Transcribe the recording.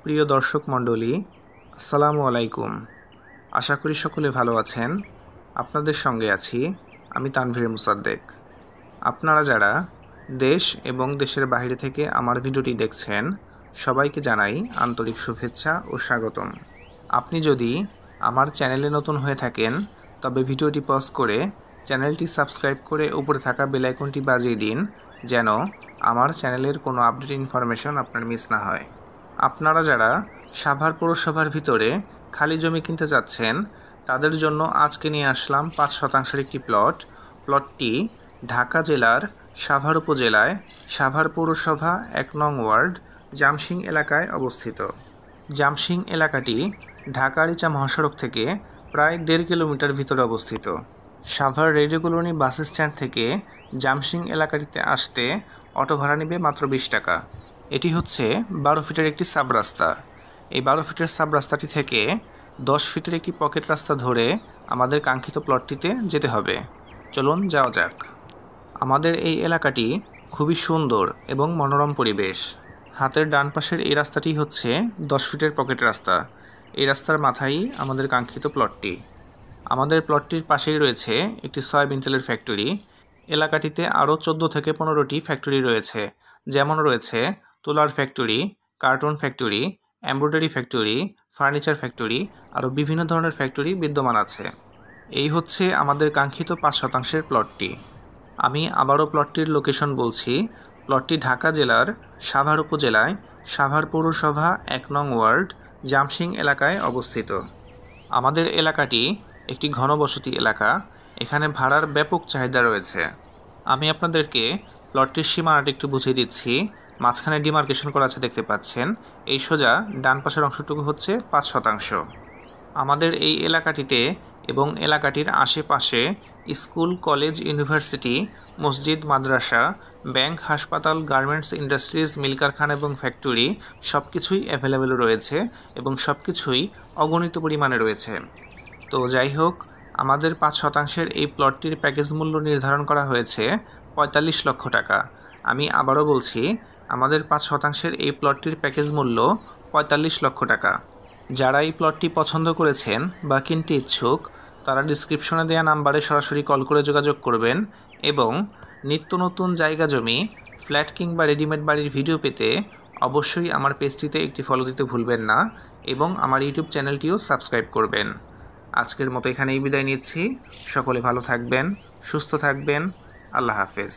প্রিয় দর্শক মণ্ডলী, আসসালামু আলাইকুম। আশা করি সকলে ভালো আছেন। আপনাদের সঙ্গে আছি আমি তানভীর মুসাদ্দেক। আপনারা যারা দেশ এবং দেশের বাইরে থেকে আমার ভিডিওটি দেখছেন, সবাইকে জানাই আন্তরিক শুভেচ্ছা ও স্বাগতম। আপনি যদি আমার চ্যানেলে নতুন হয়ে থাকেন, তবে ভিডিওটি পজ করে চ্যানেলটি সাবস্ক্রাইব করে উপরে থাকা বেল আইকনটি বাজিয়ে দিন, যেন আমার চ্যানেলের কোনো আপডেট ইনফরমেশন আপনার মিস না হয়। আপনারা যারা সাভার পৌরসভার ভিতরে খালি জমি কিনতে যাচ্ছেন, তাদের জন্য আজকে নিয়ে আসলাম ৫ শতাংশের একটি প্লটটি ঢাকা জেলার সাভার উপজেলায় সাভার পৌরসভা ১ নং ওয়ার্ড জামসিং এলাকায় অবস্থিত। জামসিং এলাকাটি ঢাকা রিচা মহাসড়ক থেকে প্রায় ১.৫ কিলোমিটার ভিতরে অবস্থিত। Savar radio colony bus stand থেকে জামসিং এলাকাটিতে আসতে অটো ভাড়া নেবে মাত্র ২০ টাকা। এটি হচ্ছে ১২ ফিটের একটি সাব রাস্তা। এই ১২ ফিটের সাব রাস্তাটি থেকে ১০ ফিটের একটি পকেট রাস্তা ধরে আমাদের কাঙ্ক্ষিত প্লটটিতে যেতে হবে। চলুন যাওয়া যাক। আমাদের এই এলাকাটি খুবই সুন্দর এবং মনোরম পরিবেশ। হাতের ডান পাশের এই রাস্তাটি হচ্ছে ১০ ফিটের পকেট রাস্তা। এই রাস্তার মাথায় আমাদের কাঙ্ক্ষিত প্লটটি। আমাদের প্লটটির পাশেই রয়েছে একটি সয়াবিন তেলের ফ্যাক্টরি। এলাকাটিতে আরও ১৪ থেকে ১৫টি ফ্যাক্টরি রয়েছে, যেমন রয়েছে তুলার factory, cartoon factory, embroidery factory, furniture factory, আরও বিভিন্ন ধরনের ফ্যাক্টরি বিদ্যমান আছে। এই হচ্ছে আমাদের কাঙ্ক্ষিত ৫ শতাংশের প্লটটি। আমি আবারও প্লটটির লোকেশন বলছি। প্লটটি ঢাকা জেলার সাভার উপজেলায় সাভার পৌরসভা ১ নং ওয়ার্ড জামসিং এলাকায় অবস্থিত। আমাদের এলাকাটি একটি ঘনবসতি এলাকা। এখানে ভাড়ার ব্যাপক চাহিদা রয়েছে। আমি আপনাদেরকে প্লটটির সীমানাটি একটু বুঝিয়ে দিচ্ছি। মাঝখানে ডিমার্কেশন করা আছে, দেখতে পাচ্ছেন। এই সোজা ডান পাশের অংশটুকু হচ্ছে ৫ শতাংশ। আমাদের এই এলাকাটিতে এবং এলাকাটির আশেপাশে স্কুল, কলেজ, ইউনিভার্সিটি, মসজিদ, মাদ্রাসা, ব্যাংক, হাসপাতাল, গার্মেন্টস, ইন্ডাস্ট্রিজ, মিল কারখানা এবং ফ্যাক্টরি সব কিছুই অ্যাভেলেবেল রয়েছে এবং সব কিছুই অগণিত পরিমাণে রয়েছে। তো যাই হোক, আমাদের ৫ শতাংশের এই প্লটটির প্যাকেজ মূল্য নির্ধারণ করা হয়েছে ৪৫ লক্ষ টাকা। আমি আবারও বলছি, আমাদের ৫ শতাংশের এই প্লটটির প্যাকেজ মূল্য ৪৫ লক্ষ টাকা। যারা এই প্লটটি পছন্দ করেছেন বা কিনতে ইচ্ছুক, তারা ডিসক্রিপশনে দেওয়া নাম্বারে সরাসরি কল করে যোগাযোগ করবেন এবং নিত্য নতুন জায়গা জমি, ফ্ল্যাট কিংবা রেডিমেড বাড়ির ভিডিও পেতে অবশ্যই আমার পেজটিতে একটি ফলো দিতে ভুলবেন না এবং আমার ইউটিউব চ্যানেলটিও সাবস্ক্রাইব করবেন। আজকের মতো এখানেই বিদায় নিচ্ছি। সকলে ভালো থাকবেন, সুস্থ থাকবেন। আল্লাহ হাফেজ।